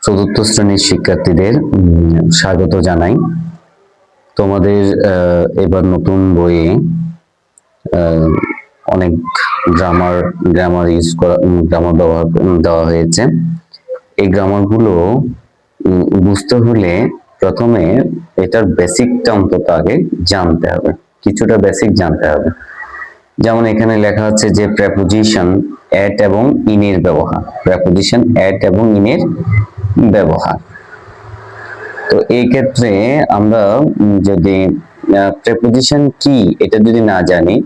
চতুর্থ শ্রেণীর শিক্ষার্থীদের স্বাগত জানাই। তোমাদের এবার নতুন বইয়ে অনেক গ্রামার ইউজ করা গ্রামার ব্যবহার দেওয়া হয়েছে। এই গ্রামারগুলো বুঝতে হলে প্রথমে এটার বেসিকটা অন্তত আগে জানতে হবে, কিছুটা বেসিক জানতে হবে। যেমন এখানে লেখা আছে যে প্রেপোজিশন এট এবং ইনের ব্যবহার, প্রেপোজিশন এট এবং ইনের ব্যবহার। তো এই ক্ষেত্রে আমরা যদি প্রেপোজিশন কি এটা যদি না জানি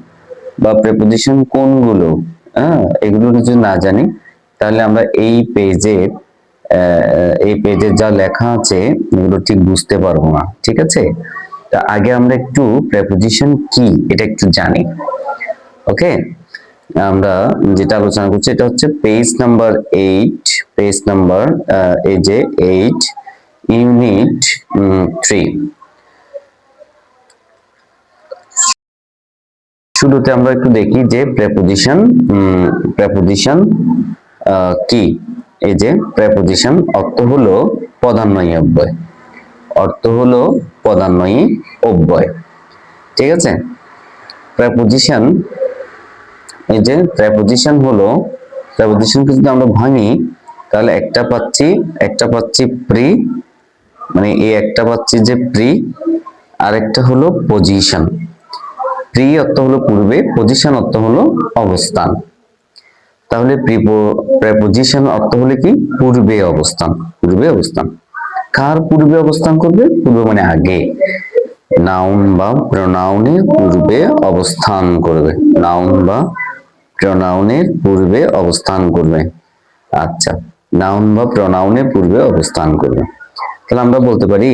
বা প্রেপোজিশন কোনগুলো এগুলো যদি না জানি, তাহলে আমরা এই পেজে যা লেখা আছে এগুলো ঠিক বুঝতে পারবো না। ঠিক আছে, তা আগে আমরা একটু প্রেপোজিশন কি এটা একটু জানি। ওকে, আমরা যেটা আলোচনা করছি এটা হচ্ছে পেজ নাম্বার 8, পেজ নাম্বার এই যে 8, ইউনিট 3। শুরুতে আমরা একটু দেখি যে প্রেপোজিশন কি। এই যে প্রেপোজিশন অর্থ হলো পদান্বয়ী অব্যয়, অর্থ হলো পদান্বয়ী অব্যয়। ঠিক আছে, প্রেপোজিশন, এই যে প্রেপোজিশন হলো, প্রেপোজিশনকে যদি আমরা ভাঙি তাহলে একটা পাচ্ছি প্রি, মানে এই একটা পাচ্ছি যে প্রি, আর একটা হলো পজিশন। প্রি অর্থ হলো পূর্বে, পজিশন অর্থ হলো অবস্থান। তাহলে প্রেপোজিশন অর্থ হলো কি? পূর্বে অবস্থান, পূর্বে অবস্থান। কার পূর্বে অবস্থান করবে? পূর্বে মানে আগে, নাউন বা প্রোনাউনের পূর্বে অবস্থান করবে, নাউন বা প্রোনাউনের পূর্বে অবস্থান করবে। আচ্ছা, নাউন বা প্রোনাউনের পূর্বে অবস্থান করবে। তাহলে আমরা বলতে পারি,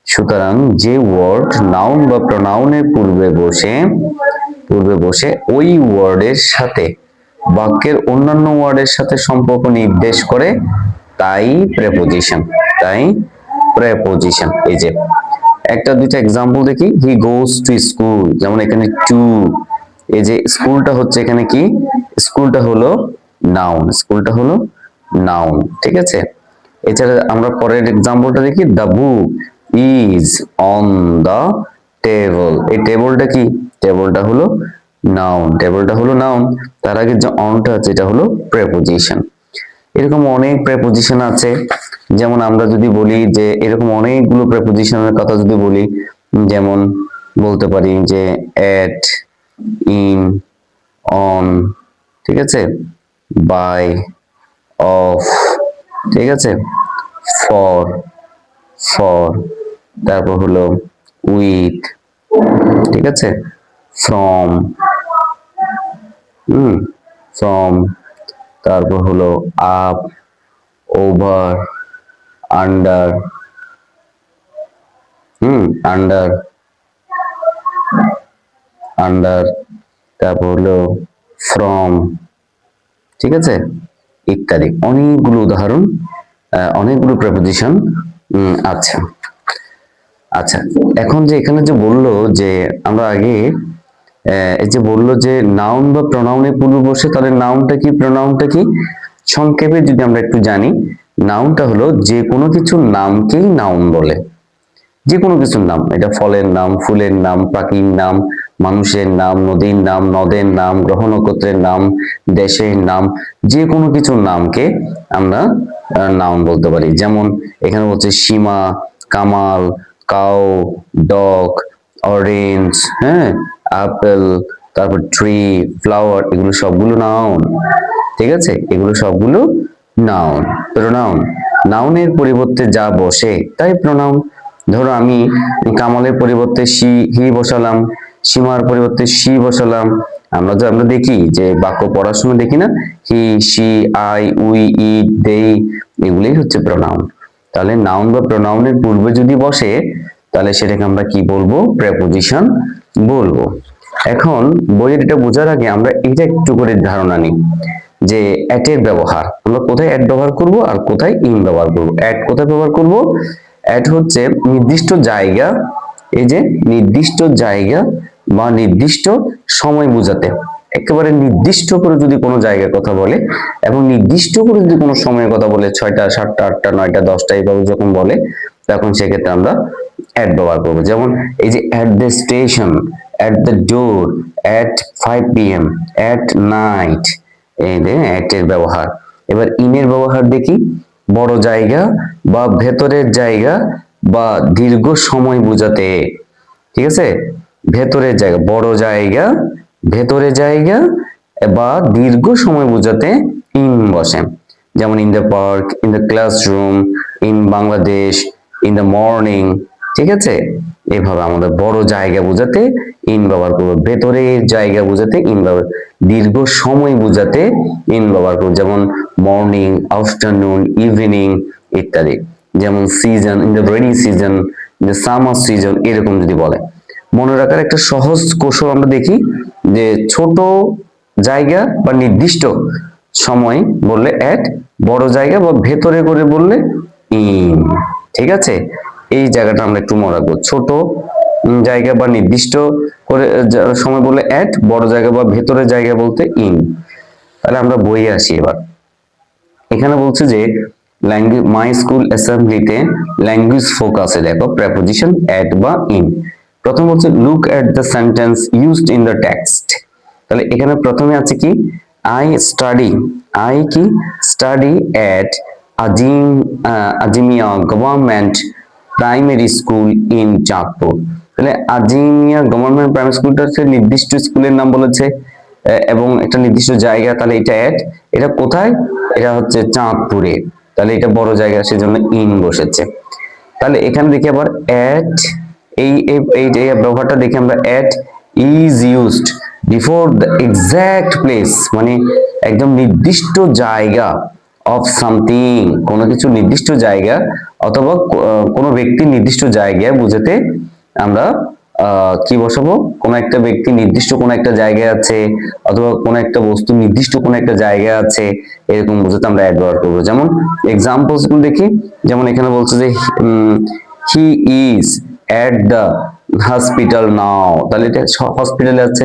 সুতরাং যে ওয়ার্ড নাউন বা প্রোনাউনের পূর্বে বসে ওই ওয়ার্ডের সাথে বাক্যের অন্যান্য ওয়ার্ডের সাথে সম্পর্ক নির্দেশ করে তাই প্রেপোজিশন, তাই প্রেপোজিশন। এই যে একটা দুইটা এক্সাম্পল দেখি। হি গোস টু স্কুল, যেমন এখানে টু, এই যে স্কুলটা হচ্ছে এখানে কি? স্কুলটা হলো নাউন, স্কুলটা হলো নাউন। ঠিক আছে, এছাড়া আমরা পরের এক্সাম্পলটা দেখি। The book is on the table, এই টেবলটা কি? টেবলটা হলো নাউন, টেবলটা হলো নাউন। তার আগে যে অনটা আছে এটা হলো প্রেপোজিশন। এরকম অনেক প্রেপোজিশন আছে। যেমন আমরা যদি বলি যে এরকম অনেকগুলো প্রেপোজিশনের কথা যদি বলি, যেমন বলতে পারি যে এট, ইন, অন, ঠিক আছে, বাই, অফ, ঠিক আছে, ফর, তারপর হলো উইথ, ঠিক আছে, ফ্রম, ফ্রম, তারপর হলো আপ, ওভার, আন্ডার, আন্ডার, তারপর হলো ফ্রম, ঠিক আছে, ইত্যাদি। অনেকগুলো উদাহরণ, অনেকগুলো প্রেপোজিশন আছে। আচ্ছা, এখন যে এখানে যে বললো যে আমরা আগে এই যে বললো যে নাউন বা প্রোনাউনের পূর্বে বসে, তাহলে নাউনটা কি প্রোনাউনটা কি? সংক্ষেপে যদি আমরা একটু জানি, নাউনটা হলো যে কোনো কিছুর নামকেই নাউন বলে। যে কোনো কিছুর নাম, এটা ফলের নাম, ফুলের নাম, পাখির নাম, মানুষের নাম, নদীর নাম, নদের নাম, গ্রহ নক্ষত্রের নাম, দেশের নাম, যে কোনো কিছুর নামকে আমরা নাউন বলতে পারি। যেমন এখানে বলছে Seema, Kamal, cow, dog, orange, apple, তারপর ট্রি, ফ্লাওয়ার, এগুলো সবগুলো নাউন। ঠিক আছে, এগুলো সবগুলো নাউন, প্রোনাউন। নাউনের পরিবর্তে যা বসে তাই প্রোনাউন। ধরো আমি কামালের পরিবর্তে হি বসালাম, সীমার পরিবর্তে সি বসালাম। আমরা দেখি যে বাক্য পড়ার সময় দেখি না, হি, সি, আই, উই, ইট, দে, এগুলোই হচ্ছে প্রোনাউন। তাহলে নাউন বা প্রোনাউনের পূর্বে যদি বসে, তাহলে সেটাকে আমরা কি বলবো? প্রেপোজিশন বলবো। এখন বইয়ের এটা বোঝার আগে আমরা এটা একটু করে ধারণা নিই যে এট এর ব্যবহার, আমরা কোথায় এট ব্যবহার করব আর কোথায় ইন ব্যবহার করব। এট কোথায় ব্যবহার করব? এট হচ্ছে নির্দিষ্ট জায়গা, এই যে নির্দিষ্ট জায়গা বা নির্দিষ্ট সময় বোঝাতে। একেবারে নির্দিষ্ট করে যদি কোনো জায়গার কথা বলে এবং নির্দিষ্ট করে যদি কোনো সময়ের কথা বলে 6টা 7টা 8টা 9টা 10টা এইভাবে যখন বলে তখন সেক্ষেত্রে আমরা অ্যাট ব্যবহার করবো। যেমন এই যে at the station, at the door, at 5 PM, at night, এই যে অ্যাট এর ব্যবহার। এবার ইনের ব্যবহার দেখি, বড় জায়গা বা ভেতরের জায়গা বা দীর্ঘ সময় বোঝাতে, ঠিক আছে, ভেতরের জায়গা, বড় জায়গা, ভেতরের জায়গা বা দীর্ঘ সময় বোঝাতে ইন বসে। যেমন in the park, in the classroom, in Bangladesh, in the morning, ঠিক আছে, এভাবে আমাদের বড় জায়গা বোঝাতে ইন ব্যবহার করবো, ভেতরের জায়গা বোঝাতে ইন ব্যবহার, দীর্ঘ সময় বোঝাতে ইন ব্যবহার করবো, যেমন মর্নিং, আফটারনুন, ইভিনিং ইত্যাদি। যেমন season, in the rainy season, in the summer season, এরকম যদি বলে। মনে রাখার একটা সহজ কৌশল আমরা দেখি যে ছোট জায়গা বা নির্দিষ্ট সময় বললে অ্যাট, বড় জায়গা বা ভেতরে করে বললে ইন, ঠিক আছে। এই জায়গাটা আমরা একটু মনে রাখবো, ছোট জায়গা বা নির্দিষ্ট করে সময় বললে অ্যাট, বড় জায়গা বা ভেতরের জায়গা বলতে ইন। তাহলে আমরা বইয়ে আসি এবার। এখানে বলছে যে ল্যাঙ্গুয়েজ, মাই স্কুল অ্যাসেম্বলিতে ল্যাঙ্গুয়েজ ফোকাসে দেখো প্রেপোজিশন অ্যাট বা ইন। প্রথম হচ্ছে look at the sentence used in the text. তাহলে এখানে প্রথমে আছে কি আই স্টাডি, আই কি study at Azimia government primary school in Chandpur. তাহলে আজিমিয়া গভর্নমেন্ট প্রাইমারি স্কুলটা হচ্ছে নির্দিষ্ট স্কুলের নাম বলেছে এবং একটা নির্দিষ্ট জায়গা, তাহলে এটা অ্যাট, এটা কোথায়, এটা হচ্ছে চাঁদপুরে, তাহলে এটা বড় জায়গা সেজন্য ইন বসেছে। তাহলে এখানে দেখি আবার অ্যাট, এই ব্যবহারটা দেখি আমরা, at is used before the exact place, মানে একদম নির্দিষ্ট জায়গা, অফ সামথিং, কোনো কিছু নির্দিষ্ট জায়গা অথবা কোনো ব্যক্তি নির্দিষ্ট জায়গায় বুঝাতে আমরা কি বসাবো, কোন একটা ব্যক্তি নির্দিষ্ট কোন একটা জায়গায় আছে অথবা কোন একটা বস্তু নির্দিষ্ট কোন একটা জায়গায় আছে, এরকম বুঝাতে আমরা অ্যাড ব্যবহার করবো। যেমন এক্সাম্পলস গুলো দেখি, যেমন এখানে বলছে যে he is at the hospital নাও, তাহলে এটা হসপিটালে আছে,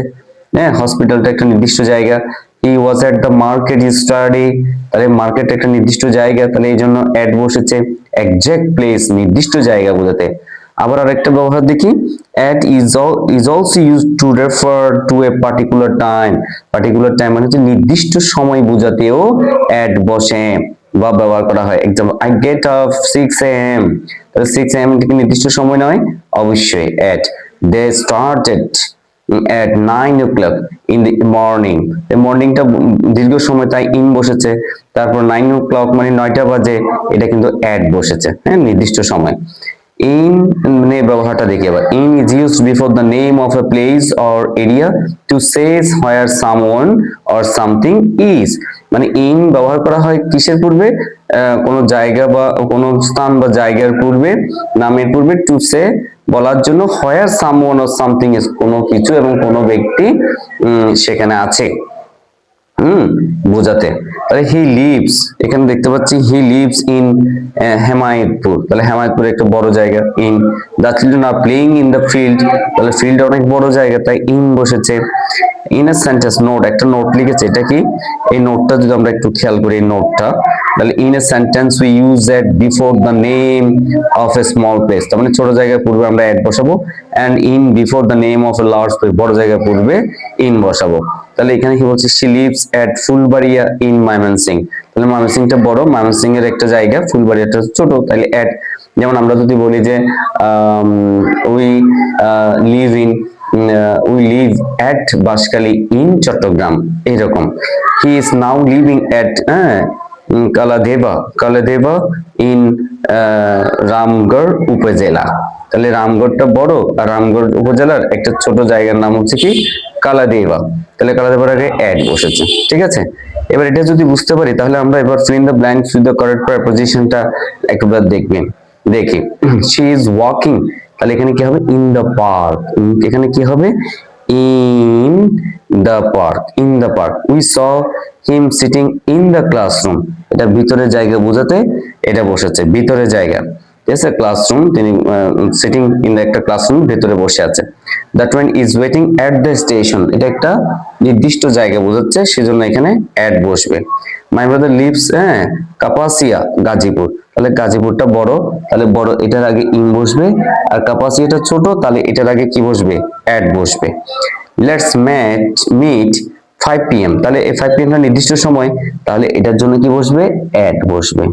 হ্যাঁ, হসপিটালটা একটা নির্দিষ্ট জায়গা। হি ওয়াজ এট দ্য মার্কেট স্টাডি, তাহলে মার্কেট একটা নির্দিষ্ট জায়গা, তাহলে এই জন্য অ্যাড বসেছে। এক্সাক্ট প্লেস, নির্দিষ্ট জায়গা বোঝাতে। আবার আরেকটা ব্যবহার দেখি, at is also used to refer to a particular time, particular time মানে হচ্ছে নির্দিষ্ট সময় বোঝাতেও at বসে বা ব্যবহার করা হয়। Example, I get up 6 AM, তাহলে 6 AM কি নির্দিষ্ট সময় নয়? অবশ্যই at। They started at 9 o'clock in the morning, এই মর্নিংটা দীর্ঘ সময় তাই ইন বসেছে। তারপর 9 o'clock মানে 9টা বাজে, এটা কিন্তু at বসেছে, হ্যাঁ, নির্দিষ্ট সময়। ইন মানে ব্যবহারটা দেখি আবার, in is used before the name of a place or area to says where someone or something is, মানে ইন ব্যবহার করা হয় কিসের পূর্বে, কোনো জায়গা বা কোনো স্থান বা জায়গার পূর্বে, নামের পূর্বে, টু সে বলার জন্য, হোয়ার সামওয়ান অর সামথিং ইজ কোনো কিছু এবং কোনো ব্যক্তি সেখানে আছে বোঝাতে। তাহলে হি লিভস, এখানে দেখতে পাচ্ছি হি লিভস ইন হেমায়েতপুর, তাহলে হেমায়েতপুর একটা বড় জায়গা, in. The children are playing in the field, তাহলে ফিল্ড অনেক বড় জায়গা তাই ইন বসেছে। ইন এ সেন্টেন্স, নোট, একটা নোট লিখেছে, এটা কি, এই নোটটা যদি আমরা একটু খেয়াল করি, এই নোটটা, তাহলে in a sentence we use at before the name of a small place, তার মানে ছোট জায়গার পূর্বে আমরা এট বসাবো, and in before the name of a large place, বড় জায়গার পূর্বে ইন বসাবো। তাহলে এখানে কি বলছে, she lives at Fulbaria in Mymensingh, তাহলে ময়মনসিংটা বড়, ময়মনসিং এর একটা জায়গা, ফুলবাড়িয়াটা ছোট, তাহলে এট। যেমন আমরা যদি বলি যে we live in, we live at Banshkhali in Chattogram, এইরকম। He is now living at Kaladeba in Ramgarh Upazila, তাহলে রামগড়টা বড় আর রামগড় উপজেলার একটা ছোট জায়গার নাম হচ্ছে কি কালাদেবা, তাহলে কালাদেবার আগে অ্যাড বসেছে, ঠিক আছে। এবার এটা যদি বুঝতে পারি তাহলে আমরা এবার fill in the blanks with the correct প্রিপোজিশনটা একবার দেখবেন। দেখি, শি ইজ ওয়াকিং, তাহলে এখানে কি হবে, ইন দ্য পার্ক, এখানে কি হবে, in the park, in the park. We saw him sitting in the classroom, এটা ভিতরের জায়গা বোঝাতে এটা বসেছে, ভিতরের জায়গা, ঠিক আছে, ক্লাসরুম, তিনি সিটিং ইন একটা ক্লাসরুম, ভেতরে বসে আছে। The train is waiting at the station, এটা একটা নির্দিষ্ট জায়গা বোঝাচ্ছে, সেজন্য এখানে অ্যাট বসবে। মাই ব্রাদার লিভস, হ্যাঁ, কাপাসিয়া, গাজীপুর, তাহলে গাজীপুরটা বড়, তাহলে বড় এটার আগে ইন বসবে, আর কাপাসিয়াটা ছোট, তাহলে এটার আগে কি বসবে, অ্যাট বসবে। লেটস মিট 5 PM, তাহলে এই 5 PM টা নির্দিষ্ট সময়, তাহলে এটার জন্য কি বসবে, অ্যাট বসবে।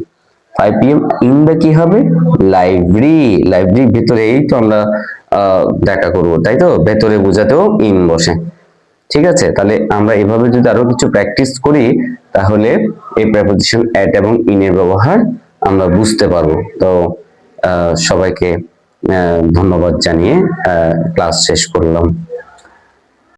5 PM ইন দ্য কি হবে, লাইব্রেরি, লাইব্রেরির ভিতরেই তো আমরা দেখা করব, তাই তো, ভেতরে বোঝাতেও ইন বসে। ঠিক আছে, তাহলে আমরা এভাবে যদি আরো কিছু প্র্যাকটিস করি, তাহলে এই প্রেপোজিশন এট এবং ইন এর ব্যবহার আমরা বুঝতে পারবো। তো সবাইকে ধন্যবাদ জানিয়ে ক্লাস শেষ করলাম।